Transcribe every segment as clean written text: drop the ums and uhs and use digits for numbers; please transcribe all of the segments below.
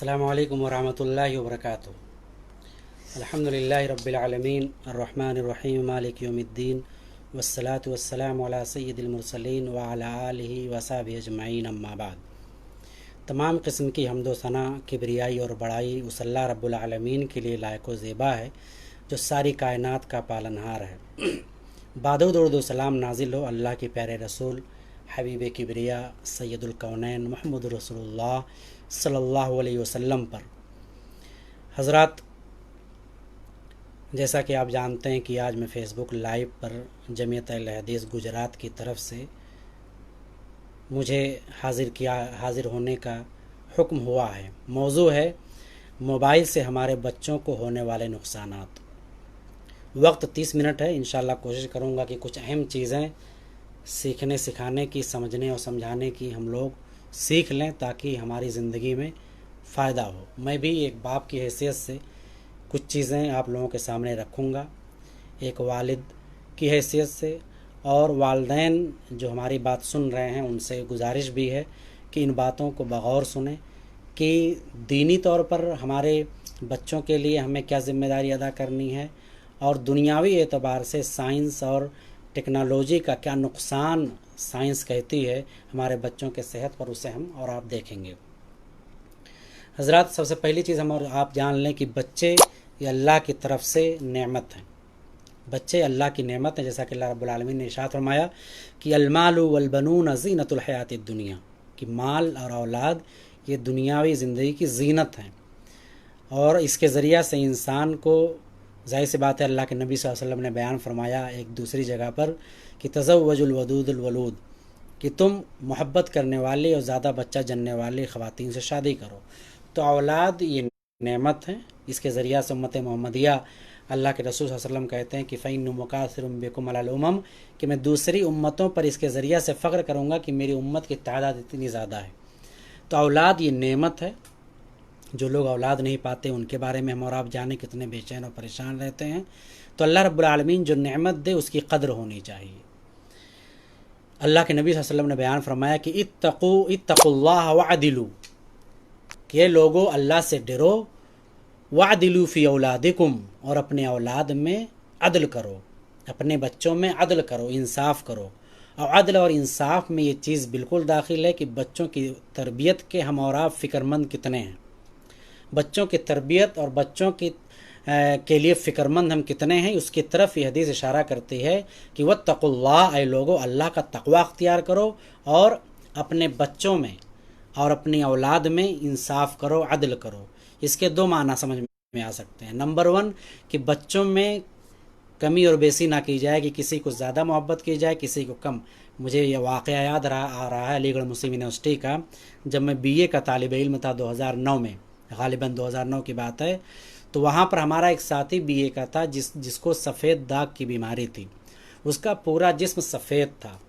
अस्सलामु अलैकुम वरहमतुल्लाहि वबरकातुहू। अल्हम्दुलिल्लाहि रब्बिल आलमीन अर्रहमानिर रहीम मालिकि यौमिद्दीन वस्सलातु वस्सलामु अला सय्यिदिल मुरसलीन व अला आलिहि व सहबिहि अजमईन अम्मा बाद। तमाम किस्म की हम्दो सना किबरियाई और बड़ाई उस अल्लाह रब्बुल आलमीन के लिए लायक व ज़ेबा है जो सारी कायनात का पालनहार है। बादो दरुद व सलाम नाजिल हो अल्लाह के प्यारे रसूल हबीब किबरिया सैयदुल कौनैन मुहम्मद रसूलुल्लाह सल्लल्लाहु अलैहि वसल्लम पर। हज़रात, जैसा कि आप जानते हैं कि आज मैं फ़ेसबुक लाइव पर जमीयत अहले हदीस गुजरात की तरफ से मुझे हाज़िर होने का हुक्म हुआ है। मौजू है मोबाइल से हमारे बच्चों को होने वाले नुकसानात। वक्त 30 मिनट है। इंशाअल्लाह कोशिश करूँगा कि कुछ अहम चीज़ें सीखने सिखाने की, समझने और समझाने की हम लोग सीख लें ताकि हमारी ज़िंदगी में फ़ायदा हो। मैं भी एक बाप की हैसियत से कुछ चीज़ें आप लोगों के सामने रखूँगा, एक वालिद की हैसियत से, और वालिदैन जो हमारी बात सुन रहे हैं उनसे गुजारिश भी है कि इन बातों को बगौर सुने कि दीनी तौर पर हमारे बच्चों के लिए हमें क्या ज़िम्मेदारी अदा करनी है और दुनियावी एतबार से साइंस और टेक्नोलॉजी का क्या नुकसान साइंस कहती है हमारे बच्चों के सेहत पर, उसे हम और आप देखेंगे। हज़रात, सबसे पहली चीज़ हम और आप जान लें कि बच्चे ये अल्लाह की तरफ से नेमत हैं। बच्चे अल्लाह की नेमत हैं। जैसा कि अल्लाह रब्बुल आलमीन ने इरशाद फरमाया कि अलमालु वल बनून ज़ीनतुल हयातिद दुनिया, कि माल और औलाद ये दुनियावी ज़िंदगी की ज़ीनत हैं और इसके ज़रिया से इंसान को, ज़ाहिर सी बात है, अल्लाह के नबी सल्लल्लाहु अलैहि वसल्लम ने बयान फरमाया एक दूसरी जगह पर कि तज़व्वजुल वदूदुल वलूद, कि तुम मोहब्बत करने वाली और ज़्यादा बच्चा जनने वाली ख़वातीन से शादी करो। तो औलाद ये नेमत है। इसके ज़रिया से उम्मत मोहम्मदिया, अल्लाह के रसूल सल्लल्लाहु अलैहि वसल्लम कहते हैं कि फ़इन्नी मुकासिरुम बिकुम अलल उमम, कि मैं दूसरी उम्मतों पर इसके ज़रिया से फ़ख्र करूँगा कि मेरी उम्मत की तादाद इतनी ज़्यादा है। तो औलाद ये नेमत है। जो लोग औलाद नहीं पाते उनके बारे में हम और आप जाने कितने बेचैन और परेशान रहते हैं। तो अल्लाह रब्बुल आलमीन जो नेमत दे उसकी कदर होनी चाहिए। अल्लाह के नबी सल्लल्लाहु अलैहि वसल्लम ने बयान फरमाया कि इत्तकुल्लाह वअदिलू, कि ये लोगो अल्लाह से डरो, वअदिलू फ़ी औलादिकुम, और अपने औलाद में अदल करो, अपने बच्चों में अदल करो, इंसाफ करो। और अदल और इंसाफ में ये चीज़ बिल्कुल दाखिल है कि बच्चों की तरबियत के हम और आप फ़िक्रमंद कितने हैं, बच्चों की तरबियत और बच्चों की के लिए फ़िक्रमंद हम कितने हैं। उसकी तरफ ये हदीस इशारा करती है कि वत्तकुल्लाह, ऐ लोगो अल्लाह का तक़वा अख्तियार करो और अपने बच्चों में और अपनी औलाद में इंसाफ करो, अदल करो। इसके दो माना समझ में आ सकते हैं। नंबर 1 कि बच्चों में कमी और बेसी ना की जाए, कि किसी को ज़्यादा मोहब्बत की जाए, किसी को कम। मुझे यह वाक़या याद आ रहा है अलीगढ़ मुस्लिम यूनिवर्सिटी का, जब मैं बीए का तालिब इल्म था 2009 में, गालिबन 2009 की बात है। तो वहाँ पर हमारा एक साथी बीए का था जिसको सफ़ेद दाग की बीमारी थी। उसका पूरा जिस्म सफ़ेद था।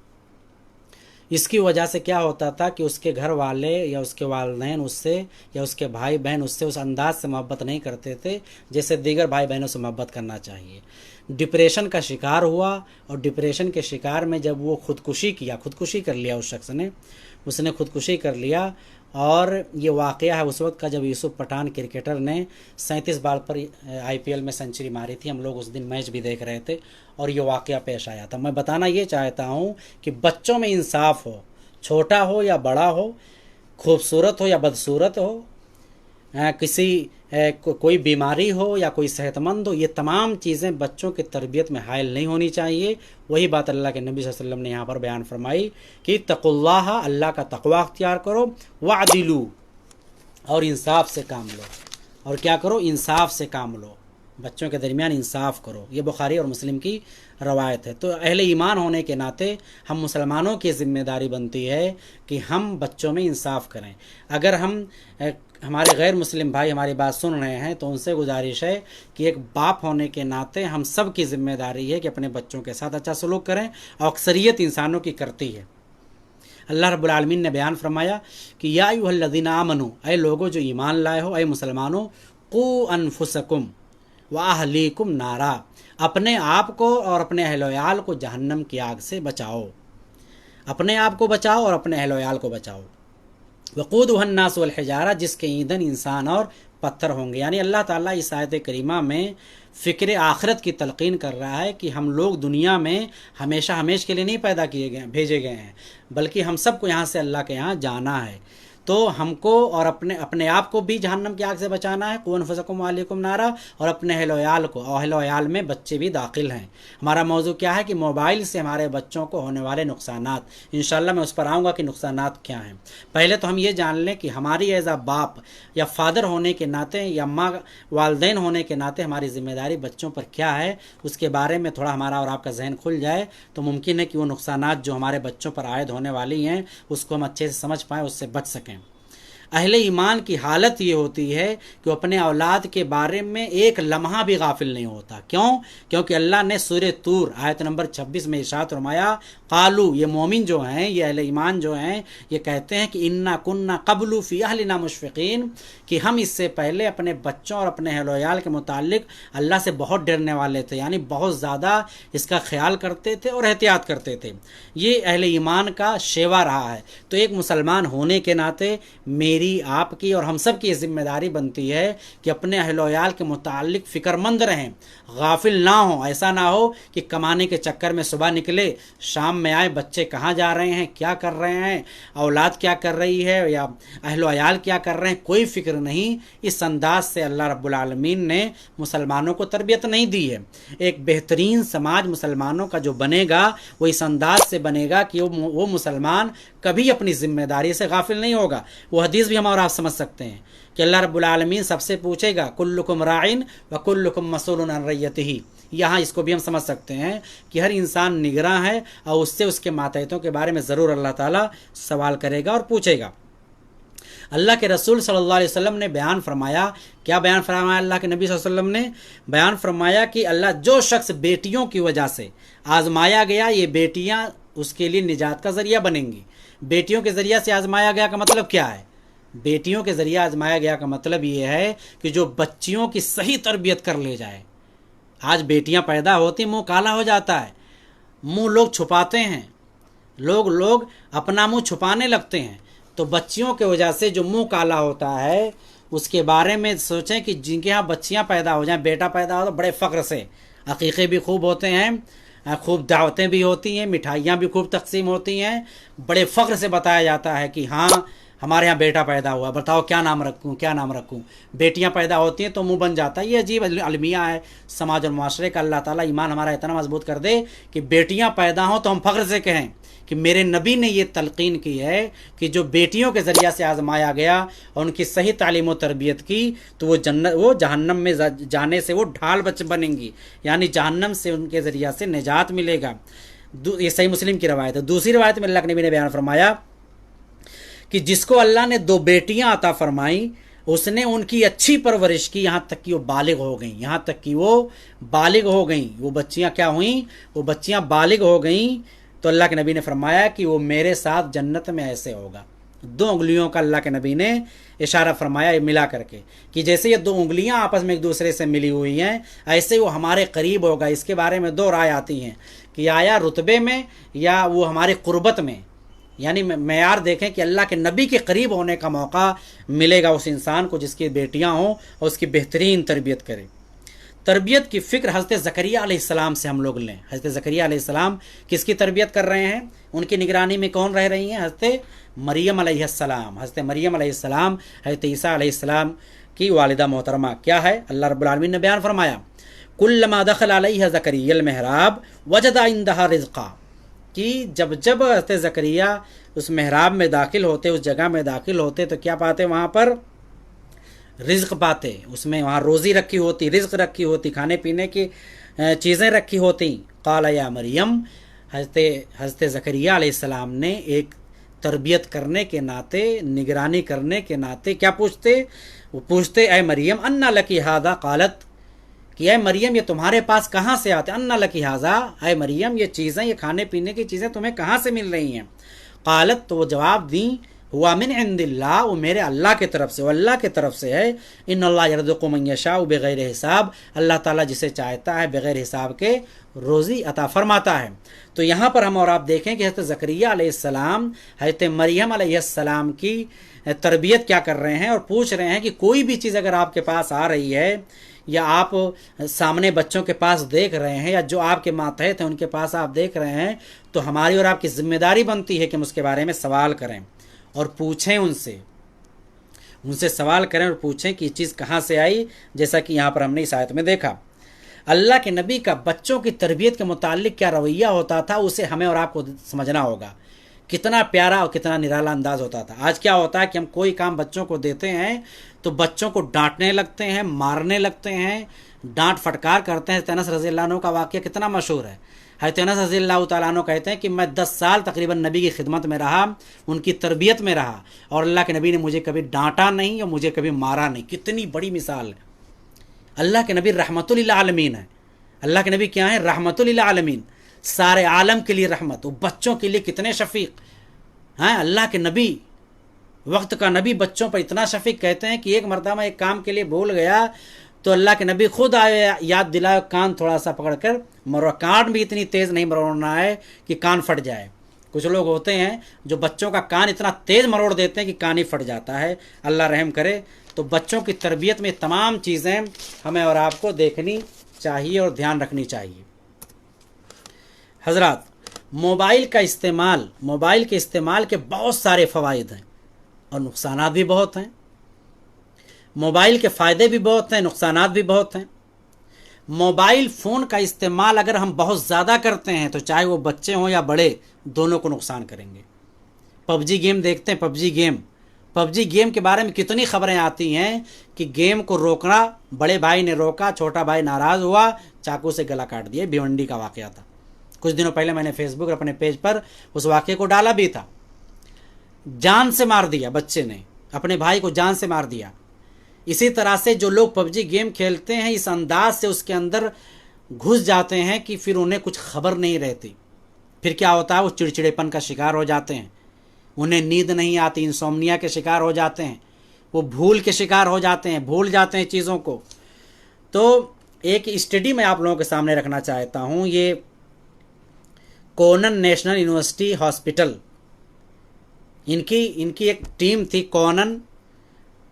इसकी वजह से क्या होता था कि उसके घर वाले या उसके वालिदैन उससे, या उसके भाई बहन उससे उस अंदाज से मोहब्बत नहीं करते थे जैसे दीगर भाई बहनों से मोहब्बत करना चाहिए। डिप्रेशन का शिकार हुआ और डिप्रेशन के शिकार में जब वो खुदकुशी कर लिया, उस शख्स ने, उसने खुदकुशी कर लिया। और ये वाक़या है उस वक्त का जब यूसुफ पठान क्रिकेटर ने 37 बार पर आईपीएल में सेंचुरी मारी थी। हम लोग उस दिन मैच भी देख रहे थे और ये वाक़या पेश आया था। मैं बताना ये चाहता हूँ कि बच्चों में इंसाफ हो, छोटा हो या बड़ा हो, खूबसूरत हो या बदसूरत हो, कोई बीमारी हो या कोई सेहतमंद हो, ये तमाम चीज़ें बच्चों की तरबियत में हायल नहीं होनी चाहिए। वही बात अल्लाह के नबी सल्लल्लाहु अलैहि वसल्लम ने यहाँ पर बयान फरमाई कि तक़ुल्लाह, अल्लाह का तक़वा अख्तियार करो, वअदिलू, और इंसाफ से काम लो। और क्या करो? इंसाफ से काम लो, बच्चों के दरमियान इंसाफ करो। ये बुखारी और मुस्लिम की रवायत है। तो अहले ईमान होने के नाते हम मुसलमानों की ज़िम्मेदारी बनती है कि हम बच्चों में इंसाफ करें। अगर हमारे गैर मुस्लिम भाई हमारी बात सुन रहे हैं तो उनसे गुजारिश है कि एक बाप होने के नाते हम सब की ज़िम्मेदारी है कि अपने बच्चों के साथ अच्छा सलूक करें, और अक्सरियत इंसानों की करती है। अल्लाह रब्बुल आलमीन ने बयान फरमाया कि या अय्युहल्लज़ीना आमनू, ऐ लोगो जो ईमान लाए हो, ऐ मुसलमानों, क़ू अनफुसकुम व अहलीकुम नारा, अपने आप को और अपने अहल-ओ-याल को जहन्नम की आग से बचाओ। अपने आप को बचाओ और अपने अहल-ओ-याल को बचाओ। वक़ूदुहन्नास वल हिजारा, जिसके ईंधन इंसान और पत्थर होंगे। यानी अल्लाह ताला इस आयत करीमा में फ़िक्र आखिरत की तलक़ीन कर रहा है कि हम लोग दुनिया में हमेशा हमेश के लिए नहीं पैदा किए गए, भेजे गए हैं, बल्कि हम सबको यहाँ से अल्लाह के यहाँ जाना है। तो हमको और अपने अपने आप को भी जहन्नम की आग से बचाना है, क़ू अनफुसकुम व अहलीकुम नारा, और अपने अहल वयाल को, और अहल वयाल में बच्चे भी दाखिल हैं। हमारा मौजू क्या है कि मोबाइल से हमारे बच्चों को होने वाले नुकसानात, इंशाअल्लाह मैं उस पर आऊँगा कि नुकसानात क्या हैं। पहले तो हम ये जान लें कि हमारी एज आ बाप या फादर होने के नाते या माँ वालदैन होने के नाते हमारी ज़िम्मेदारी बच्चों पर क्या है, उसके बारे में थोड़ा हमारा और आपका जहन खुल जाए तो मुमकिन है कि वो नुकसानात जो हमारे बच्चों पर आयद होने वाली हैं उसको हम अच्छे से समझ पाएँ, उससे बच सकें। अहले ईमान की हालत ये होती है कि वो अपने औलाद के बारे में एक लम्हा भी गाफिल नहीं होता। क्यों? क्योंकि अल्लाह ने सूरह तूर आयत नंबर 26 में इरशाद फरमाया, कालू, ये मोमिन जो हैं, ये अहले ईमान जो हैं, ये कहते हैं कि इन्ना कुन्ना कबलू फ़ी अहलिना मुशफ़िक़ीन, कि हम इससे पहले अपने बच्चों और अपने अहल वयाल के मुताल्लिक अल्लाह से बहुत डरने वाले थे, यानी बहुत ज़्यादा इसका ख्याल करते थे और एहतियात करते थे। ये अहले ईमान का शेवा रहा है। तो एक मुसलमान होने के नाते मेरी, आपकी और हम सब की जिम्मेदारी बनती है कि अपने अहल वयाल के मुताल्लिक फ़िक्रमंद रहें, गाफिल ना हो। ऐसा ना हो कि कमाने के चक्कर में सुबह निकले, शाम में आए, बच्चे कहाँ जा रहे हैं, क्या कर रहे हैं, औलाद क्या कर रही है, या अहल वयाल क्या कर रहे हैं, कोई फ़िक्र नहीं। इस अंदाज से अल्लाह रब्बुल आलमीन ने मुसलमानों को तरबियत नहीं दी है। एक बेहतरीन समाज मुसलमानों का जो बनेगा वो इस अंदाज से बनेगा कि वो मुसलमान कभी अपनी ज़िम्मेदारी से गाफिल नहीं होगा। वो हदीस भी हम और आप समझ सकते हैं कि अल्लाह रब्बुल आलमीन सबसे पूछेगा, कुल्लुकुम राइन व कुल्लुकुम मसूलुन अन रय्यतिही। यहाँ इसको भी हम समझ सकते हैं कि हर इंसान निगरां है और उससे उसके मातहतों के बारे में ज़रूर अल्लाह ताला सवाल करेगा और पूछेगा। अल्लाह के रसूल सल्लल्लाहु अलैहि वसल्लम ने बयान फरमाया, क्या बयान फरमाया अल्लाह के नबी सल्लल्लाहु अलैहि वसल्लम ने? बयान फरमाया कि अल्लाह, जो शख्स बेटियों की वजह से आजमाया गया, ये बेटियां उसके लिए निजात का ज़रिया बनेंगी। बेटियों के ज़रिया से आजमाया गया का मतलब क्या है? बेटियों के ज़रिए आजमाया गया का मतलब ये है कि जो बच्चियों की सही तरबियत कर ले जाए। आज बेटियां पैदा होती, मुंह काला हो जाता है, मुंह लोग छुपाते हैं, लोग अपना मुंह छुपाने लगते हैं। तो बच्चियों के वजह से जो मुंह काला होता है उसके बारे में सोचें कि जिनके यहाँ बच्चियाँ पैदा हो जाएं, बेटा पैदा हो तो बड़े फ़ख्र से अक़ीक़े भी खूब होते हैं, खूब दावतें भी होती हैं, मिठाइयाँ भी खूब तकसीम होती हैं, बड़े फ़ख्र से बताया जाता है कि हाँ हमारे यहाँ बेटा पैदा हुआ, बताओ क्या नाम रखूँ, क्या नाम रखूँ। बेटियाँ पैदा होती हैं तो मुंह बन जाता है। ये अजीब अलमिया है समाज और माशरे का। अल्लाह ताला ईमान हमारा इतना मजबूत कर दे कि बेटियाँ पैदा हों तो हम फ़ख्र से कहें कि मेरे नबी ने ये तलक़ीन की है कि जो बेटियों के ज़रिया से आजमाया गया और उनकी सही तालीम व तरबियत की तो वो जहन्नम में जाने से वो ढाल बनेंगी, यानी जहन्नम से उनके ज़रिया से निजात मिलेगा। ये सही मुस्लिम की रवायत है। दूसरी रवायत में अल्लाह के नबी ने बयान फरमाया कि जिसको अल्लाह ने 2 बेटियां अता फरमाई, उसने उनकी अच्छी परवरिश की, यहाँ तक कि वो बालिग हो गई, यहाँ तक कि वो बालिग हो गई। वो बच्चियाँ क्या हुई? वो बच्चियाँ बालिग हो गई। तो अल्लाह के नबी ने फरमाया कि वो मेरे साथ जन्नत में ऐसे होगा। 2 उंगलियों का अल्लाह के नबी ने इशारा फरमाया मिला करके कि जैसे ये 2 उंगलियां आपस में एक दूसरे से मिली हुई हैं, ऐसे वो हमारे करीब होगा। इसके बारे में 2 राय आती हैं कि आया रुतबे में या वो हमारे कुर्बत में, यानी मेयार देखें कि अल्लाह के नबी के करीब होने का मौका मिलेगा उस इंसान को जिसकी बेटियां हों और उसकी बेहतरीन तरबियत करे। तरबियत की फ़िक्र हज़रत ज़करिया अलैहिस्सलाम से हम लोग लें। हज़रत ज़करिया अलैहिस्सलाम किसकी तरबियत कर रहे हैं? उनकी निगरानी में कौन रह रही हैं? हज़रत मरियम अलैहिस्सलाम। हज़रत मरियम अलैहिस्सलाम हज़रत ईसा अलैहिस्सलाम की वालिदा मोहतरमा। क्या है? अल्लाह रब्बुल आलमीन ने बयान फरमाया, कुल्लमा दखल अलैहा ज़करिया मेहराब वजदा इंदहा रिज़्क़ा, कि जब हज़रत ज़करिया उस मेहराब में दाखिल होते, उस जगह में दाखिल होते तो क्या पाते? वहाँ पर रिज़्क़ पाते। उसमें वहाँ रोज़ी रखी होती, रिज़्क़ रखी होती, खाने पीने की चीज़ें रखी होती। क़ाल या मरियम, हज़रत ज़करिया अलैहिस्सलाम ने एक तरबियत करने के नाते, निगरानी करने के नाते क्या पूछते? वो पूछते, ए मरियम अन्ना लकी हादा, क़ालत, कि ए मरियम ये तुम्हारे पास कहाँ से आते? अन्ना लकी हाजा, ए मरियम ये चीज़ें, ये खाने पीने की चीज़ें तुम्हें कहाँ से मिल रही हैं? क़ालत, तो वो जवाब दी, हुआ मिन इंदिल्लाह, वो मेरे अल्लाह की तरफ से, वो अल्लाह की तरफ से है। इन्नल्लाह यरज़ुक़ु मन यशाउ बिग़ैरि हिसाब, अल्लाह ताला जिसे चाहता है बग़ैर हिसाब के रोज़ी अता फरमाता है। तो यहाँ पर हम और आप देखें कि हज़रत ज़करिया अलैहिस्सलाम हज़रत मरियम अलैहिस्सलाम की तरबियत क्या कर रहे हैं और पूछ रहे हैं कि कोई भी चीज़ अगर आपके पास आ रही है या आप सामने बच्चों के पास देख रहे हैं या जो आपके मातहत हैं उनके पास आप देख रहे हैं, तो हमारी और आपकी जिम्मेदारी बनती है कि हम उसके बारे में सवाल करें और पूछें उनसे सवाल करें और पूछें कि ये चीज़ कहाँ से आई। जैसा कि यहाँ पर हमने इस आयत में देखा, अल्लाह के नबी का बच्चों की तरबियत के मुतालिक क्या रवैया होता था, उसे हमें और आपको समझना होगा। कितना प्यारा और कितना निराला अंदाज होता था। आज क्या होता है कि हम कोई काम बच्चों को देते हैं तो बच्चों को डांटने लगते हैं, मारने लगते हैं, डांट फटकार करते हैं। अनस रज़ियल्लाहु अन्हु का वाक़या कितना मशहूर है। हज़रत अनस रज़ियल्लाहु तआला अन्हु कहते हैं कि मैं 10 साल तकरीबन नबी की खिदमत में रहा, उनकी तरबियत में रहा, और अल्लाह के नबी ने मुझे कभी डांटा नहीं और मुझे कभी मारा नहीं। कितनी बड़ी मिसाल है। अल्लाह के नबी रहमतुल लिल आलमीन है। अल्लाह के नबी क्या है? रहमतुल लिल आलमीन, सारे आलम के लिए रहमत। वो बच्चों के लिए कितने शफीक हैं। अल्लाह के नबी, वक्त का नबी, बच्चों पर इतना शफीक। कहते हैं कि एक मरतबा एक काम के लिए भूल गया तो अल्लाह के नबी खुद आए, याद दिलाए, कान थोड़ा सा पकड़कर मरो। कान भी इतनी तेज़ नहीं मरोड़ना है कि कान फट जाए। कुछ लोग होते हैं जो बच्चों का कान इतना तेज़ मरोड़ देते हैं कि कान ही फट जाता है। अल्लाह रहम करे। तो बच्चों की तरबियत में तमाम चीज़ें हमें और आपको देखनी चाहिए और ध्यान रखनी चाहिए। हजरात, मोबाइल के इस्तेमाल के बहुत सारे फ़वाइद हैं और नुकसानात भी बहुत हैं। मोबाइल के फ़ायदे भी बहुत हैं, नुकसानात भी बहुत हैं। मोबाइल फ़ोन का इस्तेमाल अगर हम बहुत ज़्यादा करते हैं तो चाहे वो बच्चे हों या बड़े, दोनों को नुकसान करेंगे। पबजी गेम देखते हैं, पबजी गेम के बारे में कितनी खबरें आती हैं कि गेम को रोकना, बड़े भाई ने रोका, छोटा भाई नाराज़ हुआ, चाकू से गला काट दिया। भिवंडी का वाक़या था। कुछ दिनों पहले मैंने फेसबुक अपने पेज पर उस वाक़े को डाला भी था। जान से मार दिया बच्चे ने, अपने भाई को जान से मार दिया। इसी तरह से जो लोग पबजी गेम खेलते हैं इस अंदाज से उसके अंदर घुस जाते हैं कि फिर उन्हें कुछ खबर नहीं रहती। फिर क्या होता है, वो चिड़चिड़ेपन का शिकार हो जाते हैं, उन्हें नींद नहीं आती, इंसोम्निया के शिकार हो जाते हैं, वो भूल के शिकार हो जाते हैं, भूल जाते हैं चीज़ों को। तो एक स्टडी मैं आप लोगों के सामने रखना चाहता हूँ। ये कोनन नेशनल यूनिवर्सिटी हॉस्पिटल, इनकी एक टीम थी।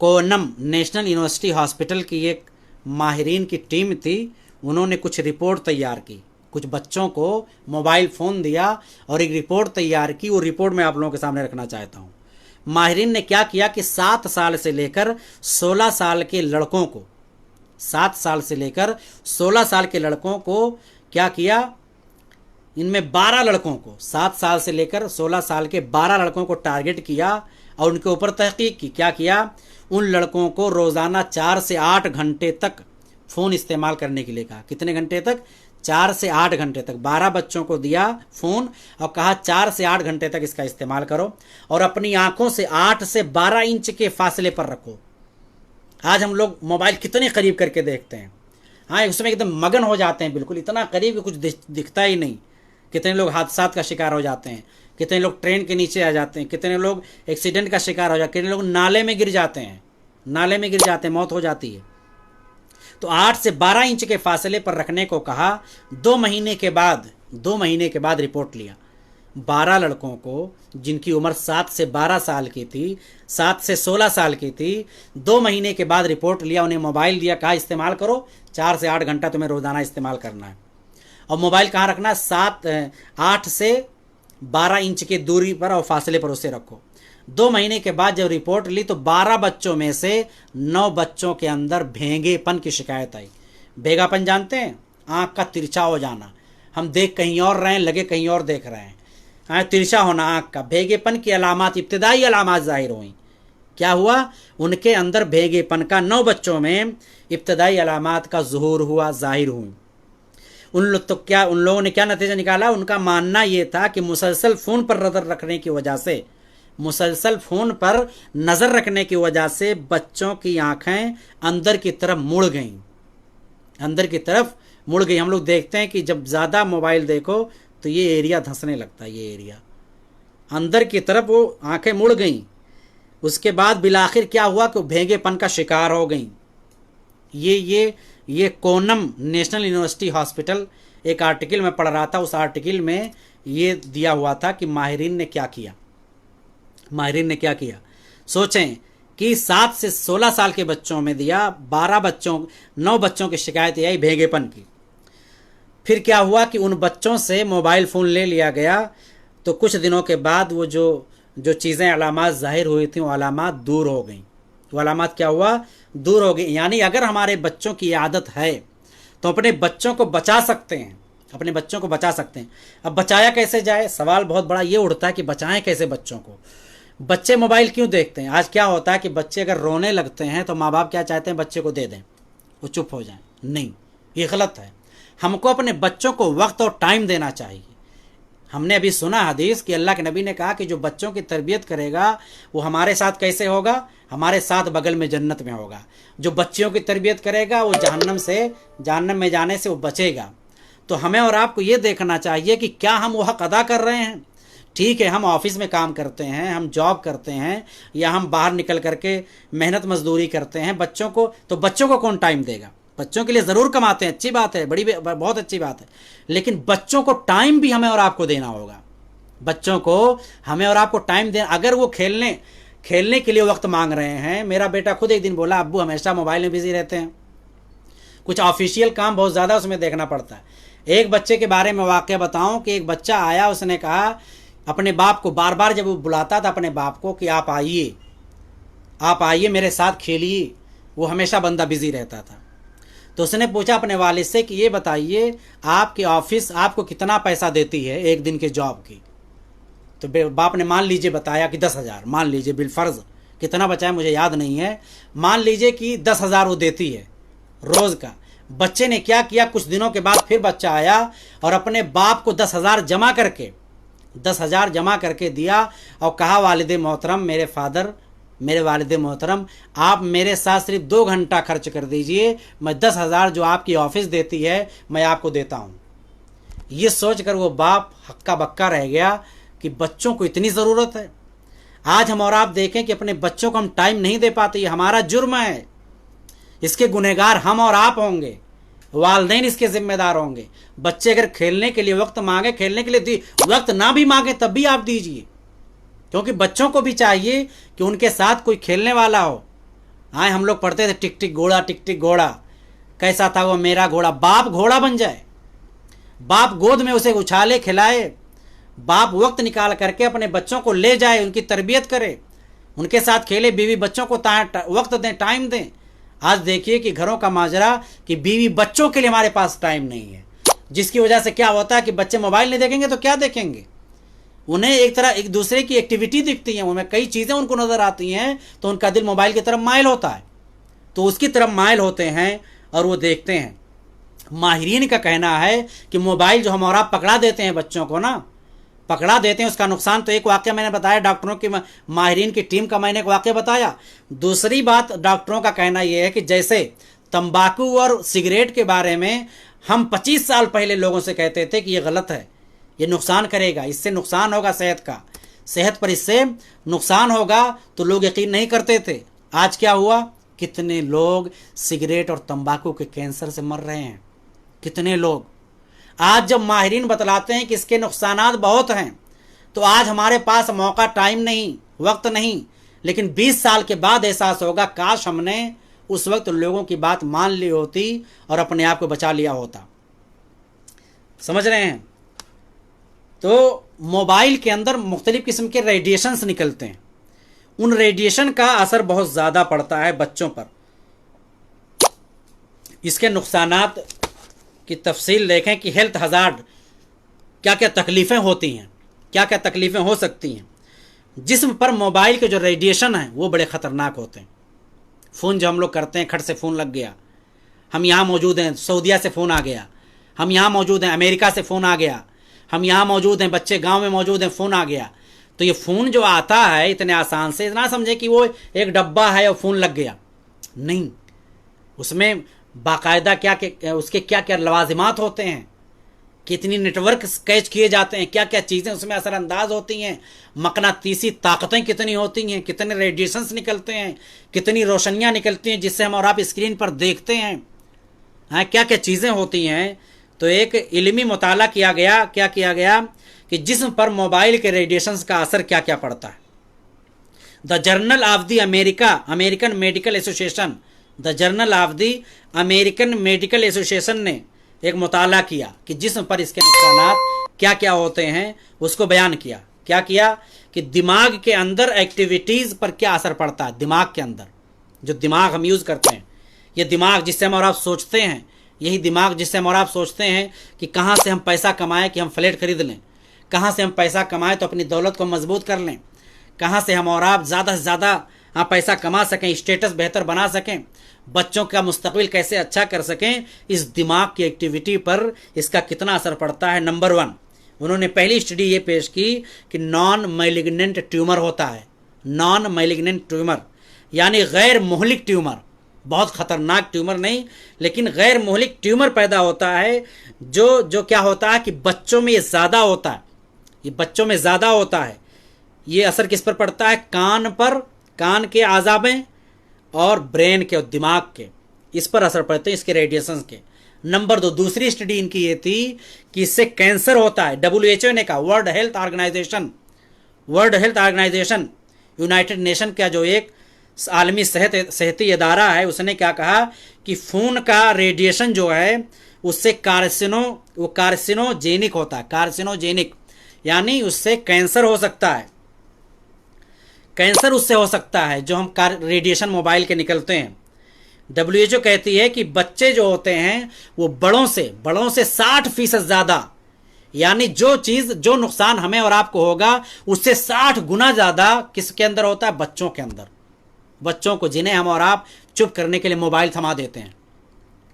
कोनम नेशनल यूनिवर्सिटी हॉस्पिटल की एक माहिरीन की टीम थी। उन्होंने कुछ रिपोर्ट तैयार की, कुछ बच्चों को मोबाइल फ़ोन दिया और एक रिपोर्ट तैयार की। वो रिपोर्ट मैं आप लोगों के सामने रखना चाहता हूँ। माहिरीन ने क्या किया कि 7 साल से लेकर 16 साल के लड़कों को, 7 साल से लेकर 16 साल के लड़कों को क्या किया, इनमें 12 लड़कों को, 7 साल से लेकर 16 साल के 12 लड़कों को टारगेट किया और उनके ऊपर तहकीक की। क्या किया, उन लड़कों को रोज़ाना 4 से 8 घंटे तक फ़ोन इस्तेमाल करने के लिए कहा। कितने घंटे तक? 4 से 8 घंटे तक। 12 बच्चों को दिया फ़ोन और कहा 4 से 8 घंटे तक इसका इस्तेमाल करो और अपनी आंखों से 8 से 12 इंच के फासले पर रखो। आज हम लोग मोबाइल कितने करीब करके देखते हैं, हाँ, उसमें एकदम मगन हो जाते हैं, बिल्कुल इतना करीब कि कुछ दिखता ही नहीं। कितने लोग हादसात का शिकार हो जाते हैं, कितने लोग ट्रेन के नीचे आ जाते हैं, कितने लोग एक्सीडेंट का शिकार हो जाते हैं, कितने लोग नाले में गिर जाते हैं, मौत हो जाती है। तो 8 से 12 इंच के फासले पर रखने को कहा। 2 महीने के बाद रिपोर्ट लिया। 12 लड़कों को जिनकी उम्र 7 से 12 साल की थी, 7 से 16 साल की थी, 2 महीने के बाद रिपोर्ट लिया, उन्हें मोबाइल दिया, कहा इस्तेमाल करो, 4 से 8 घंटा तुम्हें रोज़ाना इस्तेमाल करना है। और मोबाइल कहाँ रखना है? 8 से 12 इंच की दूरी पर और फासले पर उसे रखो। 2 महीने के बाद जब रिपोर्ट ली तो 12 बच्चों में से 9 बच्चों के अंदर भेंगेपन की शिकायत आई। भेगापन जानते हैं? आँख का तिरछा हो जाना, हम देख कहीं और रहे हैं, लगे कहीं और देख रहे हैं। तिरछा होना आँख का, भेगेपन की अलामात, इब्तिदाई अलामात ज़ाहिर हुई। क्या हुआ? उनके अंदर भेगेपन का 9 बच्चों में इब्तिदाई अलामात का ज़ुहूर हुआ, ज़ाहिर हुई। उन लोगों ने क्या नतीजा निकाला? उनका मानना ये था कि मुसलसल फ़ोन पर नज़र रखने की वजह से बच्चों की आँखें अंदर की तरफ मुड़ गईं। हम लोग देखते हैं कि जब ज़्यादा मोबाइल देखो तो ये एरिया धंसने लगता है, ये एरिया अंदर की तरफ वो आँखें मुड़ गईं। उसके बाद बिलाखिर क्या हुआ कि वो भेंगेपन का शिकार हो गई। ये कोन्नम नेशनल यूनिवर्सिटी हॉस्पिटल, एक आर्टिकल में पढ़ रहा था, उस आर्टिकल में ये दिया हुआ था कि माहिरीन ने क्या किया। माहिरीन ने क्या किया, सोचें कि 7 से 16 साल के बच्चों में दिया, 9 बच्चों की शिकायत आई भेंगेपन की। फिर क्या हुआ कि उन बच्चों से मोबाइल फ़ोन ले लिया गया, तो कुछ दिनों के बाद वो जो चीज़ें अलामात ज़ाहिर हुई थी वो अलामात दूर हो गई। वो अलामात क्या हुआ, दूर हो गई। यानी अगर हमारे बच्चों की आदत है तो अपने बच्चों को बचा सकते हैं, अपने बच्चों को बचा सकते हैं। अब बचाया कैसे जाए, सवाल बहुत बड़ा ये उठता है कि बचाएं कैसे बच्चों को। बच्चे मोबाइल क्यों देखते हैं? आज क्या होता है कि बच्चे अगर रोने लगते हैं तो माँ बाप क्या चाहते हैं, बच्चे को दे दें, वो चुप हो जाए। नहीं, ये गलत है। हमको अपने बच्चों को वक्त और टाइम देना चाहिए। हमने अभी सुना हदीस कि अल्लाह के नबी ने कहा कि जो बच्चों की तरबियत करेगा वो हमारे साथ कैसे होगा, हमारे साथ बगल में जन्नत में होगा। जो बच्चियों की तरबियत करेगा वो जहन्नम में जाने से वो बचेगा। तो हमें और आपको ये देखना चाहिए कि क्या हम वो हक अदा कर रहे हैं। ठीक है, हम ऑफिस में काम करते हैं, हम जॉब करते हैं, या हम बाहर निकल करके मेहनत मजदूरी करते हैं, बच्चों को कौन टाइम देगा? बच्चों के लिए ज़रूर कमाते हैं, अच्छी बात है, बहुत अच्छी बात है, लेकिन बच्चों को टाइम भी हमें और आपको देना होगा। बच्चों को हमें और आपको टाइम देना। अगर वो खेलने के लिए वक्त मांग रहे हैं, मेरा बेटा खुद एक दिन बोला, अब्बू हमेशा मोबाइल में बिजी रहते हैं, कुछ ऑफिशियल काम बहुत ज़्यादा उसमें देखना पड़ता है। एक बच्चे के बारे में वाक़या बताऊं कि एक बच्चा आया, उसने कहा अपने बाप को, बार बार जब वो बुलाता था अपने बाप को कि आप आइए मेरे साथ खेलिए, वो हमेशा बंदा बिजी रहता था। तो उसने पूछा अपने वालिद से कि ये बताइए आपके ऑफिस आपको कितना पैसा देती है एक दिन के जॉब की? तो बाप ने मान लीजिए बताया कि 10,000, मान लीजिए बिलफर्ज, कितना बचाया मुझे याद नहीं है, मान लीजिए कि 10,000 वो देती है रोज़ का। बच्चे ने क्या किया, कुछ दिनों के बाद फिर बच्चा आया और अपने बाप को 10,000 जमा करके दिया और कहा, वालिद मोहतरम, मेरे वालिद मोहतरम, आप मेरे साथ सिर्फ 2 घंटा खर्च कर दीजिए, मैं 10,000 जो आपकी ऑफिस देती है मैं आपको देता हूँ। ये सोचकर वो बाप हक्का बक्का रह गया कि बच्चों को इतनी ज़रूरत है। आज हम और आप देखें कि अपने बच्चों को हम टाइम नहीं दे पाते, ये हमारा जुर्म है, इसके गुनहगार हम और आप होंगे, वालिदैन इसके जिम्मेदार होंगे। बच्चे अगर खेलने के लिए वक्त मांगे, खेलने के लिए वक्त ना भी मांगे तब भी आप दीजिए, क्योंकि बच्चों को भी चाहिए कि उनके साथ कोई खेलने वाला हो। हाँ, हम लोग पढ़ते थे टिक टिक घोड़ा, टिक टिक घोड़ा, कैसा था वो मेरा घोड़ा। बाप घोड़ा बन जाए, बाप गोद में उसे उछाले खिलाए, बाप वक्त निकाल करके अपने बच्चों को ले जाए, उनकी तरबियत करे, उनके साथ खेले, बीवी बच्चों को वक्त दें, टाइम दें। आज देखिए कि घरों का माजरा कि बीवी बच्चों के लिए हमारे पास टाइम नहीं है, जिसकी वजह से क्या होता है कि बच्चे मोबाइल नहीं देखेंगे तो क्या देखेंगे, उन्हें एक दूसरे की एक्टिविटी दिखती है, उनमें कई चीज़ें उनको नज़र आती हैं, तो उनका दिल मोबाइल की तरफ माइल होता है, तो उसकी तरफ माइल होते हैं और वो देखते हैं। माहिरीन का कहना है कि मोबाइल जो हम और आप पकड़ा देते हैं बच्चों को ना, पकड़ा देते हैं, उसका नुकसान तो एक वाक़या मैंने बताया, डॉक्टरों की माहिरीन की टीम का मैंने एक वाक़या बताया। दूसरी बात डॉक्टरों का कहना यह है कि जैसे तंबाकू और सिगरेट के बारे में हम 25 साल पहले लोगों से कहते थे कि ये गलत है, ये नुकसान करेगा, इससे नुकसान होगा सेहत पर इससे नुकसान होगा, तो लोग यकीन नहीं करते थे। आज क्या हुआ, कितने लोग सिगरेट और तंबाकू के कैंसर से मर रहे हैं, कितने लोग। आज जब माहिरीन बतलाते हैं कि इसके नुकसानात बहुत हैं, तो आज हमारे पास मौका, टाइम नहीं, वक्त नहीं, लेकिन 20 साल के बाद एहसास होगा काश हमने उस वक्त लोगों की बात मान ली होती और अपने आप को बचा लिया होता। समझ रहे हैं? तो मोबाइल के अंदर मुख्तलिफ किस्म के रेडिएशंस निकलते हैं, उन रेडिएशन का असर बहुत ज़्यादा पड़ता है बच्चों पर। इसके नुकसानात की तफसील देखें कि हेल्थ हज़ार्ड क्या क्या तकलीफ़ें होती हैं, क्या क्या तकलीफ़ें हो सकती हैं। जिस्म पर मोबाइल के जो रेडिएशन हैं वो बड़े ख़तरनाक होते हैं। फ़ोन जो हम लोग करते हैं, खट से फ़ोन लग गया, हम यहाँ मौजूद हैं, सऊदीया से फ़ोन आ गया, हम यहाँ मौजूद हैं, अमेरिका से फ़ोन आ गया, हम यहाँ मौजूद हैं, बच्चे गांव में मौजूद हैं, फ़ोन आ गया। तो ये फ़ोन जो आता है इतने आसान से, ना समझे कि वो एक डब्बा है और फ़ोन लग गया, नहीं, उसमें बाकायदा उसके क्या क्या लवाजिमात होते हैं, कितनी नेटवर्क कैच किए जाते हैं, क्या क्या चीज़ें उसमें असरअंदाज होती हैं, मकनातीसी ताकतें कितनी होती हैं, कितने रेडिएशंस निकलते हैं, कितनी रोशनियाँ निकलती हैं जिससे हम और आप स्क्रीन पर देखते हैं, हाँ क्या क्या चीज़ें होती हैं। तो एक इल्मी मुताला किया गया, क्या किया गया कि जिस्म पर मोबाइल के रेडिएशंस का असर क्या क्या पड़ता है। The journal of the American medical association, the journal of the American medical association ने एक मुताला किया कि जिस्म पर इसके नुकसानात क्या क्या होते हैं, उसको बयान किया। क्या किया कि दिमाग के अंदर एक्टिविटीज़ पर क्या असर पड़ता है। दिमाग के अंदर जो दिमाग हम यूज़ करते हैं, ये दिमाग जिससे हम और आप सोचते हैं, यही दिमाग जिससे हम और आप सोचते हैं कि कहाँ से हम पैसा कमाएं कि हम फ्लैट खरीद लें, कहाँ से हम पैसा कमाएं तो अपनी दौलत को मजबूत कर लें, कहाँ से हम और आप ज़्यादा से ज़्यादा पैसा कमा सकें, स्टेटस बेहतर बना सकें, बच्चों का मुस्तकबिल कैसे अच्छा कर सकें। इस दिमाग की एक्टिविटी पर इसका कितना असर पड़ता है। नंबर 1 उन्होंने पहली स्टडी ये पेश की कि नॉन मैलिग्नेंट ट्यूमर होता है। नॉन मैलिग्नेंट ट्यूमर यानी गैर मुहलिक ट्यूमर, बहुत ख़तरनाक ट्यूमर नहीं लेकिन गैर मुहलिक ट्यूमर पैदा होता है जो क्या होता है कि बच्चों में ये ज़्यादा होता है। ये बच्चों में ज़्यादा होता है। ये असर किस पर पड़ता है, कान पर, कान के आज़ाबें और ब्रेन के और दिमाग के, इस पर असर पड़ते हैं इसके रेडिएशंस के। नंबर 2 दूसरी स्टडी इनकी ये थी कि इससे कैंसर होता है। WHO ने कहा, World Health Organization United Nation का जो एक आलमी सेहती इदारा है, उसने क्या कहा कि खून का रेडिएशन जो है उससे कार्सिनोजेनिक होता है। कार्सिनोजेनिक यानी उससे कैंसर हो सकता है। कैंसर उससे हो सकता है जो हम रेडिएशन मोबाइल के निकलते हैं। WHO कहती है कि बच्चे जो होते हैं वो बड़ों से 60% ज़्यादा, यानी जो नुकसान हमें और आपको होगा उससे 60 गुना ज़्यादा किसके अंदर होता है, बच्चों के अंदर। बच्चों को जिन्हें हम और आप चुप करने के लिए मोबाइल थमा देते हैं,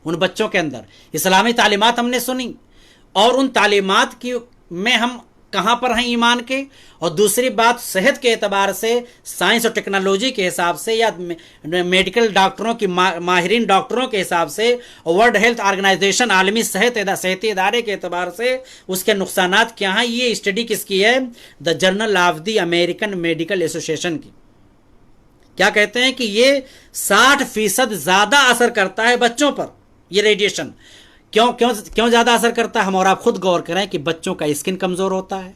उन बच्चों के अंदर इस्लामी तालीमात हमने सुनी और उन तालीमात की में हम कहाँ पर हैं ईमान के। और दूसरी बात, सेहत के एतबार से, साइंस और टेक्नोलॉजी के हिसाब से या मेडिकल डॉक्टरों की माहिरीन डॉक्टरों के हिसाब से और वर्ल्ड हेल्थ ऑर्गेनाइजेशन आलमी सेहती इदारे के एतबार से उसके नुकसानात क्या हैं। ये स्टडी किसकी है, the journal of the American medical association की। क्या कहते हैं कि ये 60% ज़्यादा असर करता है बच्चों पर ये रेडिएशन। क्यों ज़्यादा असर करता है, हम और आप खुद गौर करें कि बच्चों का स्किन कमज़ोर होता है,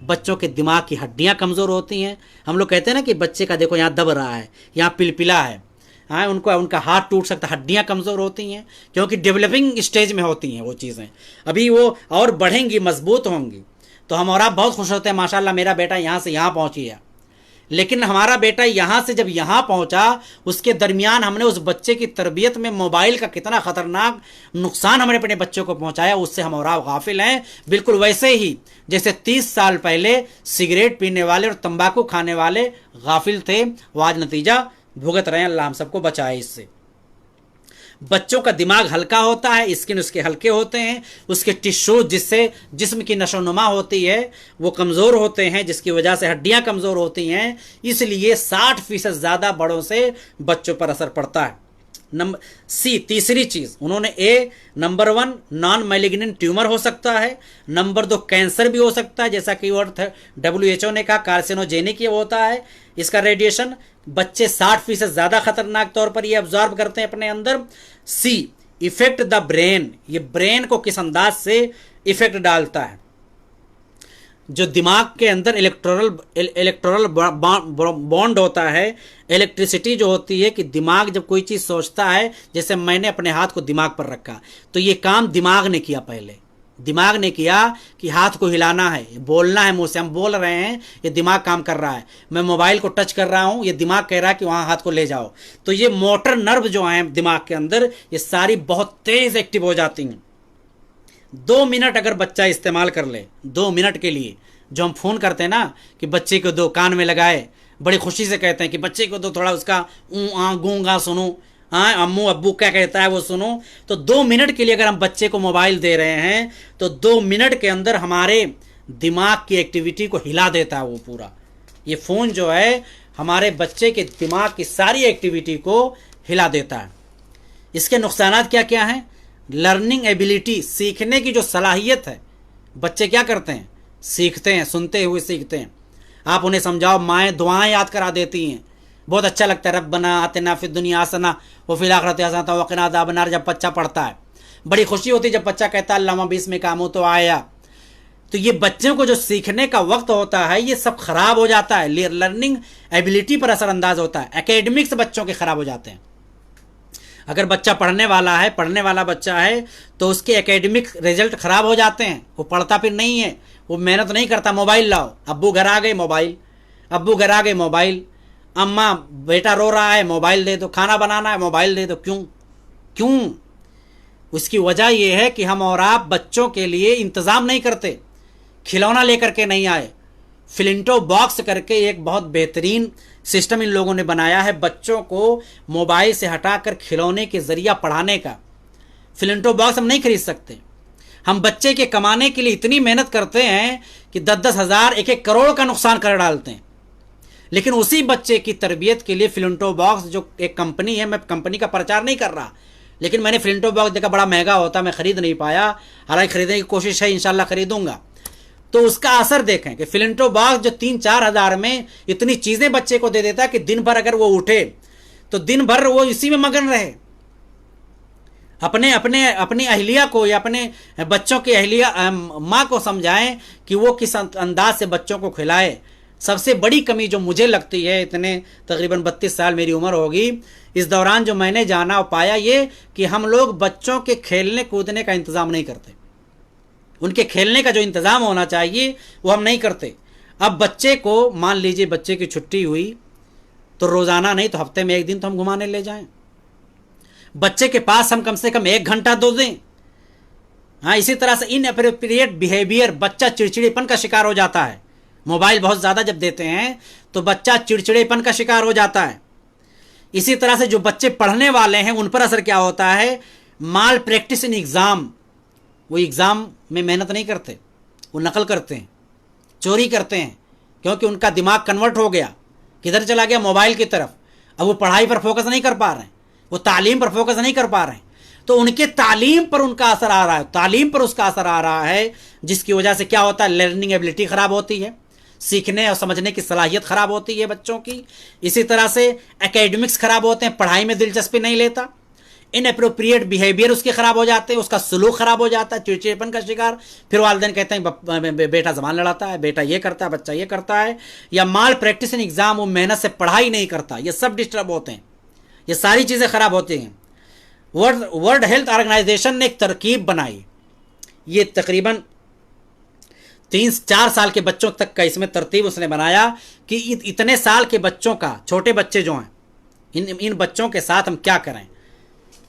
बच्चों के दिमाग की हड्डियां कमज़ोर होती हैं। हम लोग कहते हैं ना कि बच्चे का देखो यहाँ दब रहा है, यहाँ पिलपिला है, हाँ उनका हाथ टूट सकता है, हड्डियां कमज़ोर होती हैं क्योंकि डेवलपिंग स्टेज में होती हैं वो चीज़ें, अभी वो और बढ़ेंगी, मजबूत होंगी। तो हम और आप बहुत खुश होते हैं, माशाल्लाह मेरा बेटा यहाँ से यहाँ पहुँच गया। लेकिन हमारा बेटा यहाँ से जब यहाँ पहुँचा, उसके दरमियान हमने उस बच्चे की तरबियत में मोबाइल का कितना ख़तरनाक नुकसान हमने अपने बच्चों को पहुँचाया, उससे हम और आप गाफिल हैं। बिल्कुल वैसे ही जैसे 30 साल पहले सिगरेट पीने वाले और तंबाकू खाने वाले गाफिल थे, वो आज नतीजा भुगत रहे हैं। अल्लाह हम सबको बचाए इससे। बच्चों का दिमाग हल्का होता है, स्किन उसके हल्के होते हैं, उसके टिश्यूज जिससे जिस्म की नशोनुमा होती है वो कमज़ोर होते हैं, जिसकी वजह से हड्डियां कमज़ोर होती हैं। इसलिए 60% ज़्यादा बड़ों से बच्चों पर असर पड़ता है। नंबर सी, तीसरी चीज़ उन्होंने नंबर 1 नॉन मैलिग्नेंट ट्यूमर हो सकता है, नंबर 2 कैंसर भी हो सकता है, जैसा कि WHO ने कहा कार्सिनोजेनिक ये होता है इसका रेडिएशन। बच्चे 60% ज़्यादा खतरनाक तौर पर ये ऑब्जॉर्व करते हैं अपने अंदर। सी, इफेक्ट द ब्रेन, ये ब्रेन को किस अंदाज से इफेक्ट डालता है। जो दिमाग के अंदर इलेक्ट्रोरल बॉन्ड होता है, इलेक्ट्रिसिटी जो होती है कि दिमाग जब कोई चीज़ सोचता है, जैसे मैंने अपने हाथ को दिमाग पर रखा तो ये काम दिमाग ने किया, पहले दिमाग ने किया कि हाथ को हिलाना है, बोलना है, मुंह से हम बोल रहे हैं, ये दिमाग काम कर रहा है। मैं मोबाइल को टच कर रहा हूँ, ये दिमाग कह रहा है कि वहाँ हाथ को ले जाओ। तो ये मोटर नर्व जो हैं दिमाग के अंदर, ये सारी बहुत तेज़ एक्टिव हो जाती हैं। 2 मिनट अगर बच्चा इस्तेमाल कर ले, 2 मिनट के लिए, जो हम फ़ोन करते हैं ना कि बच्चे को दो, कान में लगाए, बड़ी खुशी से कहते हैं कि बच्चे को दो, थोड़ा उसका गूंगा सुनो, हाँ अम्मू अब्बू क्या कहता है वो सुनो। तो 2 मिनट के लिए अगर हम बच्चे को मोबाइल दे रहे हैं तो 2 मिनट के अंदर हमारे दिमाग की एक्टिविटी को हिला देता है वो पूरा। ये फ़ोन जो है हमारे बच्चे के दिमाग की सारी एक्टिविटी को हिला देता है। इसके नुकसानात क्या क्या हैं। लर्निंग एबिलिटी, सीखने की जो सलाहियत है, बच्चे क्या करते हैं, सीखते हैं, सुनते हुए सीखते हैं। आप उन्हें समझाओ, माएँ दुआएं याद करा देती हैं, बहुत अच्छा लगता है। रब्बना आतिना फिद दुनिया हसना व फिल आखिरति हसना वक़िना अज़ाबन्नार जब बच्चा पढ़ता है, बड़ी खुशी होती है जब बच्चा कहता है अल्लाहुम्मा बिस्मिक आमूतु तो आया। तो ये बच्चों को जो सीखने का वक्त होता है ये सब खराब हो जाता है, लर्निंग एबिलिटी पर असरअंदाज होता है, एकेडमिक्स बच्चों के खराब हो जाते हैं। अगर बच्चा पढ़ने वाला है, पढ़ने वाला बच्चा है, तो उसके एकेडमिक रिजल्ट खराब हो जाते हैं। वो पढ़ता फिर नहीं है, वो मेहनत नहीं करता। मोबाइल लाओ, अब्बू घर आ गए मोबाइल, अब्बू घर आ गए मोबाइल, अम्मा बेटा रो रहा है मोबाइल दे दो, खाना बनाना है मोबाइल दे दो। क्यों क्यों? उसकी वजह यह है कि हम और आप बच्चों के लिए इंतज़ाम नहीं करते। खिलौना लेकर के नहीं आए। फ्लिंटो बॉक्स करके एक बहुत बेहतरीन सिस्टम इन लोगों ने बनाया है बच्चों को मोबाइल से हटाकर खिलौने के ज़रिया पढ़ाने का। फ्लिंटो बॉक्स हम नहीं खरीद सकते। हम बच्चे के कमाने के लिए इतनी मेहनत करते हैं कि 10-10 हज़ार, 1-1 करोड़ का नुकसान कर डालते हैं। लेकिन उसी बच्चे की तरबियत के लिए फ्लिंटो बॉक्स जो एक कंपनी है, मैं कंपनी का प्रचार नहीं कर रहा, लेकिन मैंने फ्लिंटो बॉक्स देखा, बड़ा महंगा होता, मैं ख़रीद नहीं पाया। हालांकि ख़रीदने की कोशिश है, इंशाल्लाह ख़रीदूंगा। तो उसका असर देखें कि फ्लिंटो बॉक्स जो 3-4 हज़ार में इतनी चीज़ें बच्चे को दे देता है कि दिन भर अगर वो उठे तो दिन भर वो इसी में मगन रहे। अपनी अहलिया को या अपने बच्चों की अहलिया माँ को समझाएं कि वो किस अंदाज से बच्चों को खिलाए। सबसे बड़ी कमी जो मुझे लगती है, इतने तकरीबन 32 साल मेरी उम्र होगी, इस दौरान जो मैंने जाना और पाया ये कि हम लोग बच्चों के खेलने कूदने का इंतज़ाम नहीं करते। उनके खेलने का जो इंतज़ाम होना चाहिए वो हम नहीं करते। अब बच्चे को, मान लीजिए बच्चे की छुट्टी हुई तो रोज़ाना नहीं तो हफ्ते में एक दिन तो हम घुमाने ले जाएं। बच्चे के पास हम कम से कम 1 घंटा दो दें। हाँ, इसी तरह से इनएप्रोप्रिएट बिहेवियर, बच्चा चिड़चिड़ेपन का शिकार हो जाता है। मोबाइल बहुत ज़्यादा जब देते हैं तो बच्चा चिड़चिड़ेपन का शिकार हो जाता है। इसी तरह से जो बच्चे पढ़ने वाले हैं उन पर असर क्या होता है, माल प्रैक्टिस इन एग्ज़ाम। वो एग्ज़ाम में मेहनत नहीं करते, वो नकल करते हैं, चोरी करते हैं, क्योंकि उनका दिमाग कन्वर्ट हो गया, किधर चला गया, मोबाइल की तरफ। अब वो पढ़ाई पर फोकस नहीं कर पा रहे हैं, वो तालीम पर फोकस नहीं कर पा रहे हैं। तो उनके तालीम पर उनका असर आ रहा है, तालीम पर उसका असर आ रहा है, जिसकी वजह से क्या होता है, लर्निंग एबिलिटी ख़राब होती है, सीखने और समझने की सलाहियत ख़राब होती है बच्चों की। इसी तरह से एकेडमिक्स ख़राब होते हैं, पढ़ाई में दिलचस्पी नहीं लेता, इनअप्रोप्रिएट बिहेवियर उसके ख़राब हो जाते हैं, उसका सलूक ख़राब हो जाता है, चिड़चिड़ेपन का शिकार। फिर वालिदैन कहते हैं बेटा ज़बान लड़ाता है, बेटा ये करता है, बच्चा ये करता है, या माल प्रैक्टिस इन एग्ज़ाम, वो मेहनत से पढ़ाई नहीं करता। ये सब डिस्टर्ब होते हैं, ये सारी चीज़ें ख़राब होती हैं। वर्ल्ड हेल्थ ऑर्गेनाइजेशन ने एक तरकीब बनाई, ये तकरीबन 3-4 साल के बच्चों तक का इसमें तरतीब उसने बनाया कि इतने साल के बच्चों का, छोटे बच्चे जो हैं, इन बच्चों के साथ हम क्या करें,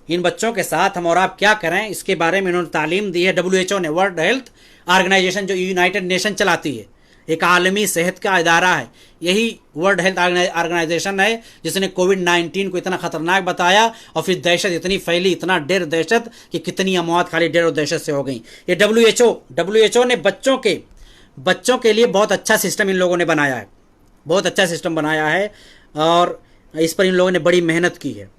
इन बच्चों के साथ हम और आप क्या करें, इसके बारे में इन्होंने तालीम दी है। WHO ने, वर्ल्ड हेल्थ ऑर्गेनाइजेशन जो यूनाइटेड नेशन चलाती है, एक आलमी सेहत का इदारा है, यही वर्ल्ड हेल्थ ऑर्गेनाइजेशन है जिसने कोविड-19 को इतना ख़तरनाक बताया और फिर दहशत इतनी फैली, इतना डर दहशत कि कितनी अमवात खाली डर और दहशत से हो गई। ये WHO ने बच्चों के लिए बहुत अच्छा सिस्टम इन लोगों ने बनाया है, बहुत अच्छा सिस्टम बनाया है, और इस पर इन लोगों ने बड़ी मेहनत की है।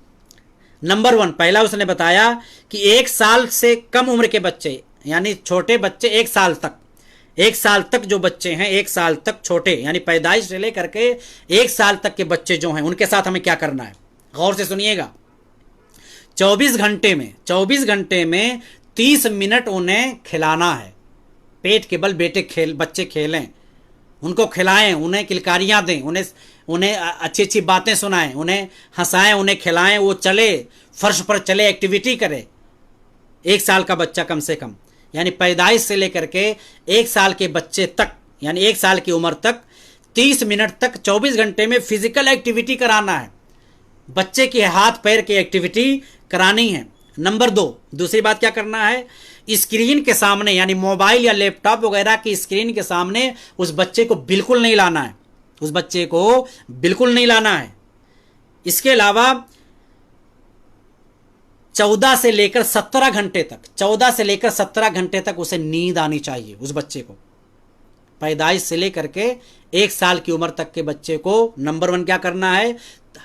नंबर 1, पहला उसने बताया कि 1 साल से कम उम्र के बच्चे, यानी छोटे बच्चे, 1 साल तक जो बच्चे हैं, 1 साल तक छोटे, यानी पैदाइश से लेकर के 1 साल तक के बच्चे जो हैं, उनके साथ हमें क्या करना है, गौर से सुनिएगा। 24 घंटे में 30 मिनट उन्हें खिलाना है। पेट के बल बच्चे खेलें, उनको खिलाएं, उन्हें किलकारियाँ दें, उन्हें अच्छी अच्छी बातें सुनाएं, उन्हें हंसाएं, उन्हें खिलाएं, वो चले, फर्श पर चले, एक्टिविटी करे। 1 साल का बच्चा कम से कम, यानी पैदाइश से लेकर के 1 साल के बच्चे तक, यानी 1 साल की उम्र तक 30 मिनट तक 24 घंटे में फिजिकल एक्टिविटी कराना है। बच्चे के हाथ पैर की एक्टिविटी करानी है। नंबर 2, दूसरी बात क्या करना है, स्क्रीन के सामने, यानी मोबाइल या लैपटॉप वगैरह की स्क्रीन के सामने उस बच्चे को बिल्कुल नहीं लाना है, उस बच्चे को बिल्कुल नहीं लाना है। इसके अलावा 14 से लेकर 17 घंटे तक उसे नींद आनी चाहिए, उस बच्चे को। पैदाइश से लेकर के 1 साल की उम्र तक के बच्चे को नंबर 1 क्या करना है,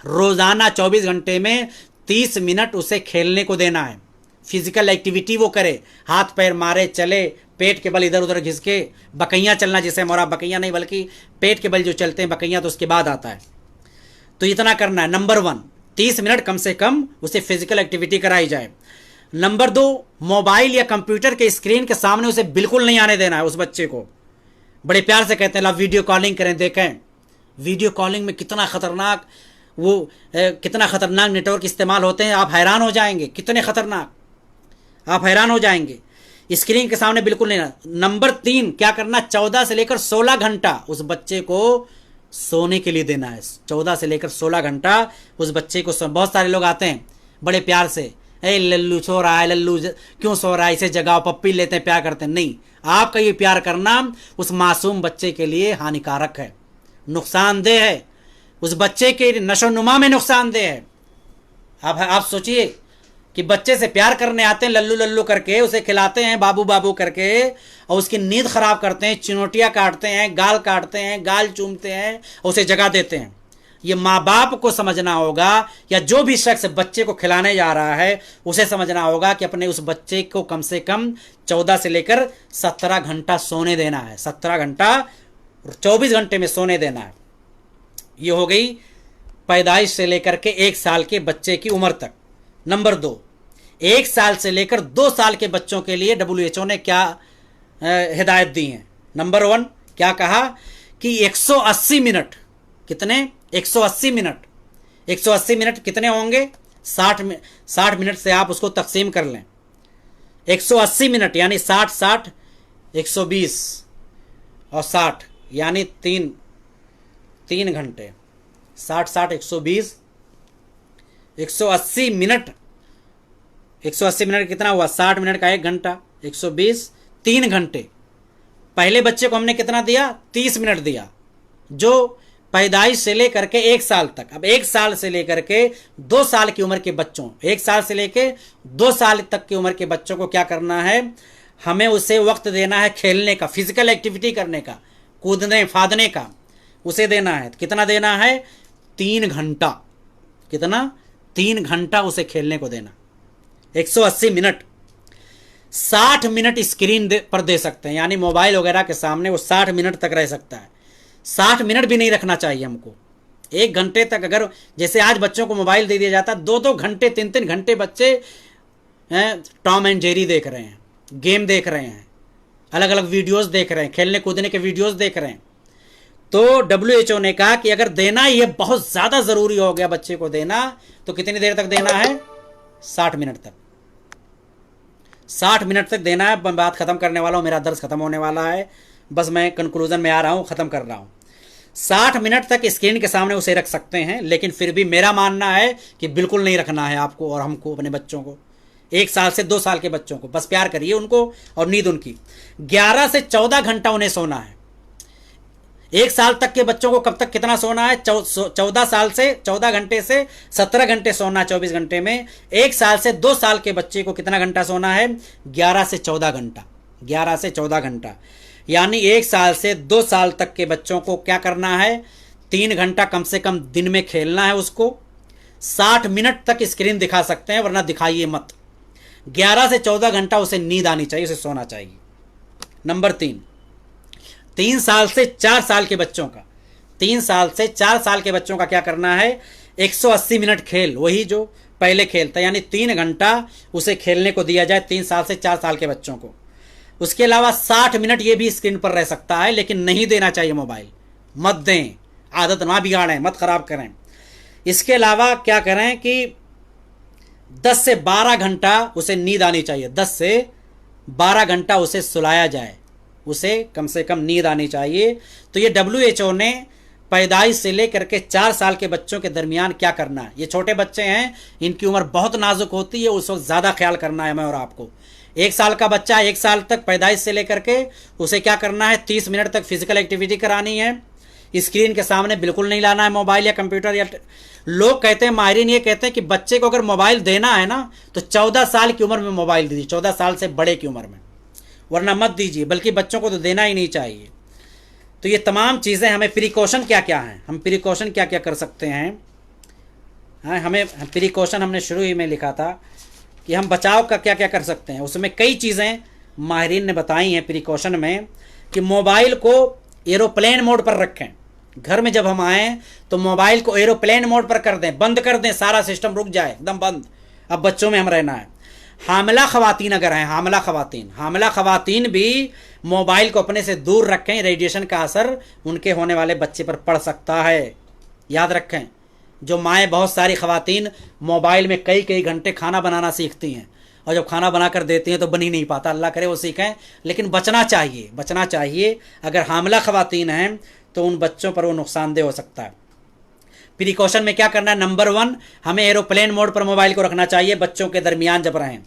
रोजाना 24 घंटे में 30 मिनट उसे खेलने को देना है, फिजिकल एक्टिविटी वो करे, हाथ पैर मारे, चले, पेट के बल इधर उधर घिस के बकैयाँ चलना, जिसे हमारा बकैयाँ नहीं बल्कि पेट के बल जो चलते हैं, बकैयाँ तो उसके बाद आता है। तो इतना करना है। नंबर 1, 30 मिनट कम से कम उसे फिजिकल एक्टिविटी कराई जाए। नंबर 2, मोबाइल या कंप्यूटर के स्क्रीन के सामने उसे बिल्कुल नहीं आने देना है उस बच्चे को। बड़े प्यार से कहते हैं ला वीडियो कॉलिंग करें, देखें वीडियो कॉलिंग में कितना खतरनाक कितना खतरनाक नेटवर्क इस्तेमाल होते हैं, आप हैरान हो जाएंगे, कितने खतरनाक, आप हैरान हो जाएंगे। स्क्रीन के सामने बिल्कुल नहीं। नंबर 3, क्या करना, 14 से लेकर 16 घंटा उस बच्चे को सोने के लिए देना है। 14 से लेकर 16 घंटा उस बच्चे को बहुत सारे लोग आते हैं बड़े प्यार से, ए लल्लू सो रहा है, लल्लू क्यों सो रहा है, इसे जगाओ, पप्पी लेते हैं, प्यार करते हैं। नहीं, आपका ये प्यार करना उस मासूम बच्चे के लिए हानिकारक है, नुकसानदेह है, उस बच्चे के नशो नुमा में नुकसानदेह है। आप सोचिए कि बच्चे से प्यार करने आते हैं, लल्लू लल्लू करके उसे खिलाते हैं, बाबू बाबू करके, और उसकी नींद खराब करते हैं, चिनोटियाँ काटते हैं, गाल काटते हैं, गाल चूमते हैं, उसे जगा देते हैं। ये माँ बाप को समझना होगा, या जो भी शख्स बच्चे को खिलाने जा रहा है उसे समझना होगा कि अपने उस बच्चे को कम से कम 14 से लेकर 17 घंटा सोने देना है। 17 घंटा 24 घंटे में सोने देना है। ये हो गई पैदाइश से लेकर के 1 साल के बच्चे की उम्र तक। नंबर 2, 1 साल से लेकर 2 साल के बच्चों के लिए WHO ने क्या हिदायत दी है। नंबर 1 क्या कहा कि 180 मिनट, कितने, 180 मिनट, 180 मिनट कितने होंगे, 60 मिनट से आप उसको तकसीम कर लें। 180 मिनट यानी 60 60 120 और 60 यानी 3 घंटे, 60 60 120, 180 मिनट, 180 मिनट कितना हुआ, 60 मिनट का 1 घंटा, 120, 3 घंटे। पहले बच्चे को हमने कितना दिया, 30 मिनट दिया, जो पैदाइश से लेकर के 1 साल तक। अब 1 साल से लेकर के 2 साल की उम्र के बच्चों, 1 साल से लेकर 2 साल तक की उम्र के बच्चों को क्या करना है, हमें उसे वक्त देना है खेलने का, फिजिकल एक्टिविटी करने का, कूदने फादने का, उसे देना है। कितना देना है, 3 घंटा। कितना, 3 घंटा उसे खेलने को देना। 180 मिनट, 60 मिनट स्क्रीन पर दे सकते हैं, यानी मोबाइल वगैरह के सामने वो 60 मिनट तक रह सकता है। 60 मिनट भी नहीं रखना चाहिए हमको। 1 घंटे तक, अगर जैसे आज बच्चों को मोबाइल दे दिया जाता है, 2-2 घंटे 3-3 घंटे बच्चे टॉम एंड जेरी देख रहे हैं, गेम देख रहे हैं, अलग अलग वीडियोस देख रहे हैं, खेलने कूदने के वीडियोस देख रहे हैं। तो WHO ने कहा कि अगर देना ये बहुत ज़्यादा ज़रूरी हो गया बच्चे को देना, तो कितनी देर तक देना है, 60 मिनट तक, 60 मिनट तक देना है। मैं बात ख़त्म करने वाला हूँ, मेरा दर्स ख़त्म होने वाला है, बस मैं कंक्लूजन में आ रहा हूँ, ख़त्म कर रहा हूँ। 60 मिनट तक स्क्रीन के सामने उसे रख सकते हैं, लेकिन फिर भी मेरा मानना है कि बिल्कुल नहीं रखना है आपको और हमको, अपने बच्चों को, 1 साल से 2 साल के बच्चों को। बस प्यार करिए उनको और नींद उनकी 11 से 14 घंटा उन्हें सोना है। 1 साल तक के बच्चों को कब तक कितना सोना है, 14 साल से 14 घंटे से 17 घंटे सोना 24 घंटे में। 1 साल से 2 साल के बच्चे को कितना घंटा सोना है, 11 से 14 घंटा, 11 से 14 घंटा। यानी 1 साल से 2 साल तक के बच्चों को क्या करना है, 3 घंटा कम से कम दिन में खेलना है उसको। 60 मिनट तक स्क्रीन दिखा सकते हैं, वरना दिखाइए मत। 11 से 14 घंटा उसे नींद आनी चाहिए, उसे सोना चाहिए। नंबर 3 साल से 4 साल के बच्चों का, 3 साल से 4 साल के बच्चों का क्या करना है, 180 मिनट खेल, वही जो पहले खेलता है, यानी 3 घंटा उसे खेलने को दिया जाए 3 साल से 4 साल के बच्चों को। उसके अलावा 60 मिनट ये भी स्क्रीन पर रह सकता है, लेकिन नहीं देना चाहिए मोबाइल, मत दें, आदत ना बिगाड़ें, मत खराब करें। इसके अलावा क्या करें कि 10 से 12 घंटा उसे नींद आनी चाहिए, 10 से 12 घंटा उसे सुलाया जाए, उसे कम से कम नींद आनी चाहिए। तो ये WHO ने पैदाइश से लेकर के 4 साल के बच्चों के दरमियान क्या करना है, ये छोटे बच्चे हैं, इनकी उम्र बहुत नाजुक होती है, उस वक्त ज़्यादा ख्याल करना है मैं और आपको। 1 साल का बच्चा 1 साल तक पैदाइश से लेकर के उसे क्या करना है, 30 मिनट तक फिजिकल एक्टिविटी करानी है, स्क्रीन के सामने बिल्कुल नहीं लाना है मोबाइल या कंप्यूटर। या लोग कहते हैं, माहिरीन ये कहते हैं कि बच्चे को अगर मोबाइल देना है ना, तो 14 साल की उम्र में मोबाइल दीजिए, 14 साल से बड़े की उम्र में, वरना मत दीजिए, बल्कि बच्चों को तो देना ही नहीं चाहिए। तो ये तमाम चीज़ें, हमें प्रिकॉशन क्या क्या हैं, हम प्रिकॉशन क्या क्या कर सकते हैं। हाँ, हमें प्रिकॉशन हमने शुरू ही में लिखा था कि हम बचाव का क्या क्या कर सकते हैं, उसमें कई चीज़ें माहिरीन ने बताई हैं प्रिकॉशन में कि मोबाइल को एरोप्लेन मोड पर रखें। घर में जब हम आएँ तो मोबाइल को एरोप्लेन मोड पर कर दें, बंद कर दें, सारा सिस्टम रुक जाए, एकदम बंद। अब बच्चों में हम रहना है। हामिला ख़वातीन अगर हैं, हामिला ख़वातीन भी मोबाइल को अपने से दूर रखें, रेडिएशन का असर उनके होने वाले बच्चे पर पड़ सकता है। याद रखें, जो माएँ, बहुत सारी ख़वातीन मोबाइल में कई कई घंटे खाना बनाना सीखती हैं और जब खाना बना कर देती हैं तो बन ही नहीं पाता। अल्लाह करे वो सीखें, लेकिन बचना चाहिए। अगर हामिला ख़वातीन हैं तो उन बच्चों पर वो नुकसानदेह हो सकता है। प्रिकॉशन में क्या करना है? नंबर 1, हमें एरोप्लेन मोड पर मोबाइल को रखना चाहिए बच्चों के दरमियान जब रहें।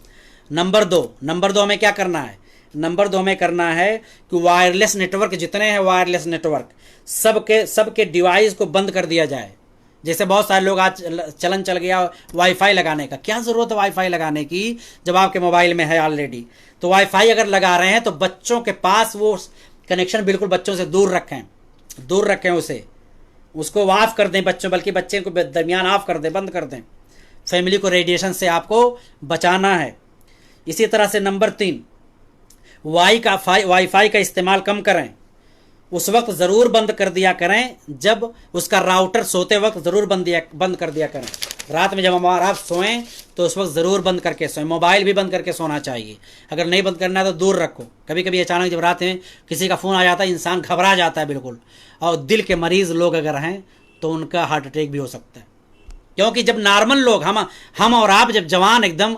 नंबर दो हमें क्या करना है? नंबर 2 में करना है कि वायरलेस नेटवर्क जितने हैं, वायरलेस नेटवर्क सबके डिवाइस को बंद कर दिया जाए। जैसे बहुत सारे लोग आज चलन चल गया वाईफाई लगाने का। क्या ज़रूरत है वाईफाई लगाने की जब आपके मोबाइल में है ऑलरेडी? तो वाईफाई अगर लगा रहे हैं तो बच्चों के पास वो कनेक्शन बिल्कुल बच्चों से दूर रखें उसको ऑफ कर दें बल्कि बच्चे को दरमियान ऑफ कर दें, बंद कर दें। फैमिली को रेडिएशन से आपको बचाना है। इसी तरह से नंबर 3, वाईफाई का इस्तेमाल कम करें। उस वक्त ज़रूर बंद कर दिया करें जब उसका राउटर सोते वक्त ज़रूर बंद कर दिया करें। रात में जब आप सोएं तो उस वक्त ज़रूर बंद करके सोएं। मोबाइल भी बंद करके सोना चाहिए। अगर नहीं बंद करना है तो दूर रखो। कभी कभी अचानक जब रात में किसी का फ़ोन आ जाता है, इंसान घबरा जाता है बिल्कुल। और दिल के मरीज़ लोग अगर हैं तो उनका हार्ट अटैक भी हो सकता है। क्योंकि जब नॉर्मल लोग, हम और आप जब जवान एकदम,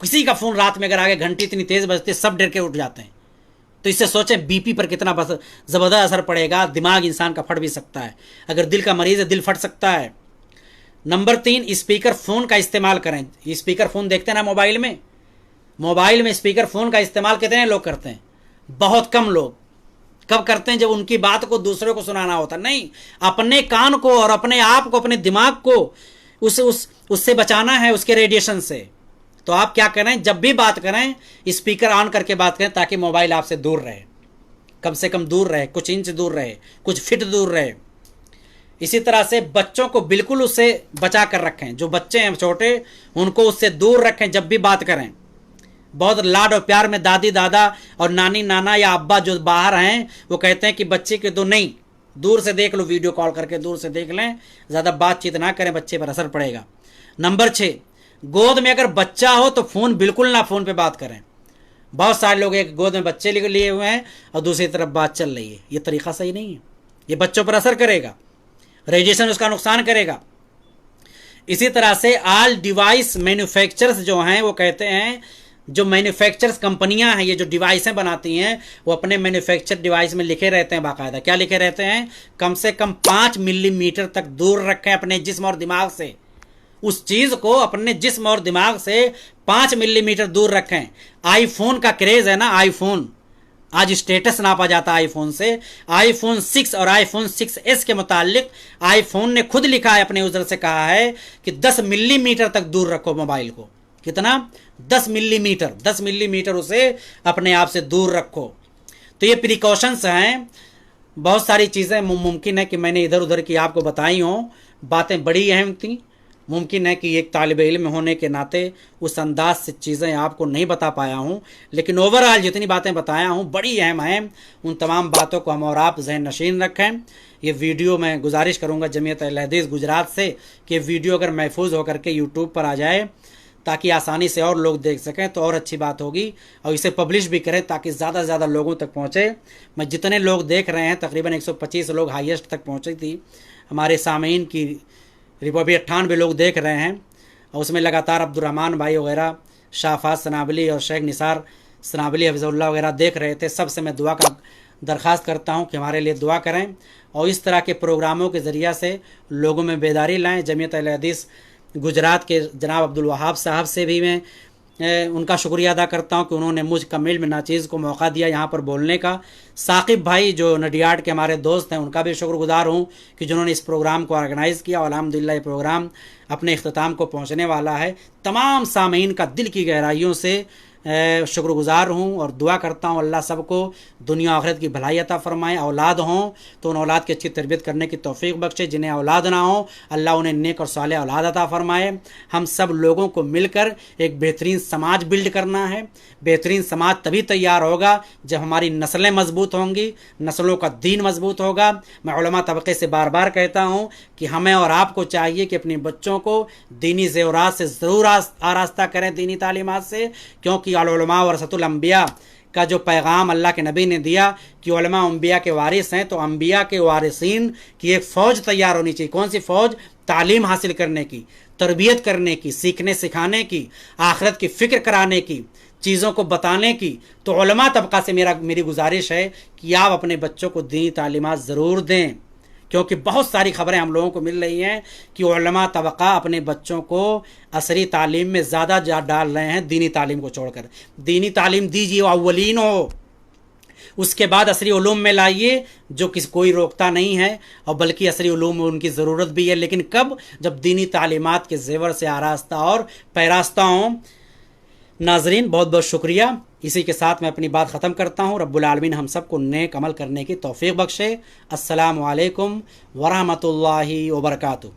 किसी का फ़ोन रात में अगर आगे घंटी इतनी तेज़ बजती सब डर के उठ जाते हैं। तो इससे सोचें बीपी पर कितना ज़बरदस्त असर पड़ेगा। दिमाग इंसान का फट भी सकता है। अगर दिल का मरीज़ है, दिल फट सकता है। नंबर 3, स्पीकर फ़ोन का इस्तेमाल करें। स्पीकर फ़ोन देखते हैं ना मोबाइल में स्पीकर फ़ोन का इस्तेमाल कितने लोग करते हैं? बहुत कम लोग। कब करते हैं? जब उनकी बात को दूसरे को सुनाना होता। नहीं, अपने कान को और अपने आप को, अपने दिमाग को उससे बचाना है, उसके रेडिएशन से। तो आप क्या करें? जब भी बात करें स्पीकर ऑन करके बात करें ताकि मोबाइल आपसे दूर रहे, कम से कम दूर रहे, कुछ इंच दूर रहे, कुछ फीट दूर रहे। इसी तरह से बच्चों को बिल्कुल उससे बचा कर रखें। जो बच्चे हैं छोटे, उनको उससे दूर रखें जब भी बात करें। बहुत लाड और प्यार में दादी दादा और नानी नाना या अब्बा जो बाहर हैं वो कहते हैं कि बच्चे के तो नहीं, दूर से देख लो, वीडियो कॉल करके दूर से देख लें, ज़्यादा बातचीत ना करें, बच्चे पर असर पड़ेगा। नंबर 6, गोद में अगर बच्चा हो तो फ़ोन बिल्कुल ना, फ़ोन पे बात करें। बहुत सारे लोग एक गोद में बच्चे लिए हुए हैं और दूसरी तरफ बात चल रही है। ये तरीका सही नहीं है। ये बच्चों पर असर करेगा, रेडिएशन उसका नुकसान करेगा। इसी तरह से ऑल डिवाइस मैन्युफैक्चरर्स जो हैं वो कहते हैं, जो मैन्युफैक्चरर्स कंपनियां हैं, ये जो डिवाइसें बनाती हैं, वो अपने मैन्युफैक्चर डिवाइस में लिखे रहते हैं बाकायदा। क्या लिखे रहते हैं? कम से कम 5 मिलीमीटर तक दूर रखें अपने जिस्म और दिमाग से। उस चीज़ को अपने जिस्म और दिमाग से 5 मिलीमीटर दूर रखें। आईफोन का क्रेज़ है ना, आईफोन आज स्टेटस नापा जाता है आईफोन से। आईफोन 6 और आईफोन 6s के मुतालिक आईफोन ने खुद लिखा है, अपने यूजर से कहा है कि 10 मिलीमीटर तक दूर रखो मोबाइल को। कितना? 10 मिलीमीटर उसे अपने आप से दूर रखो। तो ये प्रिकॉशंस हैं। बहुत सारी चीज़ें मुमकिन है कि मैंने इधर उधर की आपको बताई हों, बातें बड़ी अहम थी। मुमकिन है कि एक तालिब इल्म होने के नाते उस अंदाज से चीज़ें आपको नहीं बता पाया हूँ, लेकिन ओवरऑल जितनी बातें बताया हूँ बड़ी अहम हैं। उन तमाम बातों को हम और आप ज़हन नशीन रखें। ये वीडियो मैं गुजारिश करूँगा जमीयत अहले हदीस गुजरात से कि वीडियो अगर महफूज होकर के यूट्यूब पर आ जाए ताकि आसानी से और लोग देख सकें तो और अच्छी बात होगी, और इसे पब्लिश भी करें ताकि ज़्यादा से ज़्यादा लोगों तक पहुँचे। मैं जितने लोग देख रहे हैं, तकरीबन 125 लोग हाईएस्ट तक पहुँची थी हमारे सामीन की रिपोर्ट। 98 लोग देख रहे हैं और उसमें लगातार अब्दुर्रहमान भाई वगैरह, शाहफाज सनाबली और शेख निसार सनाबली हफिज़ुल्लाह वगैरह देख रहे थे। सबसे मैं दुआ का दरख्वास्त करता हूं कि हमारे लिए दुआ करें और इस तरह के प्रोग्रामों के ज़रिए से लोगों में बेदारी लाएं। जमीयत अहले हदीस गुजरात के जनाब अब्दुल वहाब साहब से भी मैं उनका शुक्रिया अदा करता हूं कि उन्होंने मुझ कमिल में नाचीज़ को मौका दिया यहाँ पर बोलने का। साकिब भाई जो नडियाड के हमारे दोस्त हैं, उनका भी शुक्रगुजार हूँ कि जिन्होंने इस प्रोग्राम को ऑर्गेनाइज़ किया। और अल्हम्दुलिल्लाह ये प्रोग्राम अपने इख्तिताम को पहुँचने वाला है। तमाम सामीन का दिल की गहराइयों से शुक्रगुजार हूँ और दुआ करता हूँ अल्लाह सबको दुनिया आखिरत की भलाई अता फरमाए। औलाद हों तो उन औलाद की अच्छी तरबियत करने की तौफीक बख्शे, जिन्हें औलाद ना हो अल्लाह उन्हें नेक और सालेह औलाद अता फरमाए। हम सब लोगों को मिलकर एक बेहतरीन समाज बिल्ड करना है। बेहतरीन समाज तभी तैयार होगा जब हमारी नस्लें मजबूत होंगी, नस्लों का दीन मजबूत होगा। मैं उलमा तबके से बार बार कहता हूँ कि हमें और आपको चाहिए कि अपने बच्चों को दीनी ज़ेवरात से ज़रूर आरास्ता करें, दीनी तालीमात से, क्योंकि उलमा वरसतुल अंबिया का जो पैगाम अल्लाह के नबी ने दिया कि उलमा अंबिया के वारिस हैं, तो अंबिया के वारिसीन की एक फ़ौज तैयार होनी चाहिए। कौन सी फ़ौज? तालीम हासिल करने की, तरबियत करने की, सीखने सिखाने की, आखिरत की फ़िक्र कराने की, चीज़ों को बताने की। तो उलमा तबका से मेरी गुजारिश है कि आप अपने बच्चों को दीनी तालीमात ज़रूर दें, क्योंकि बहुत सारी खबरें हम लोगों को मिल रही हैं कि उलमा तबका अपने बच्चों को असरी तालीम में ज़्यादा डाल रहे हैं दीनी तालीम को छोड़कर। दीनी तालीम दीजिए, अव्वलीन हो, उसके बाद असरी उलूम में लाइए, जो कोई रोकता नहीं है, और बल्कि असरी उलूम में उनकी ज़रूरत भी है, लेकिन कब? जब दीनी तालीमात के ज़ेवर से आरास्ता और पैरास्ता हों। नाजरीन, बहुत बहुत शुक्रिया। इसी के साथ मैं अपनी बात ख़त्म करता हूँ। रब्बुल आलमीन हम सबको नेक अमल करने की तौफीक बख्शे। अस्सलामु अलैकुम वरहमतुल्लाहि वबरकातुहू।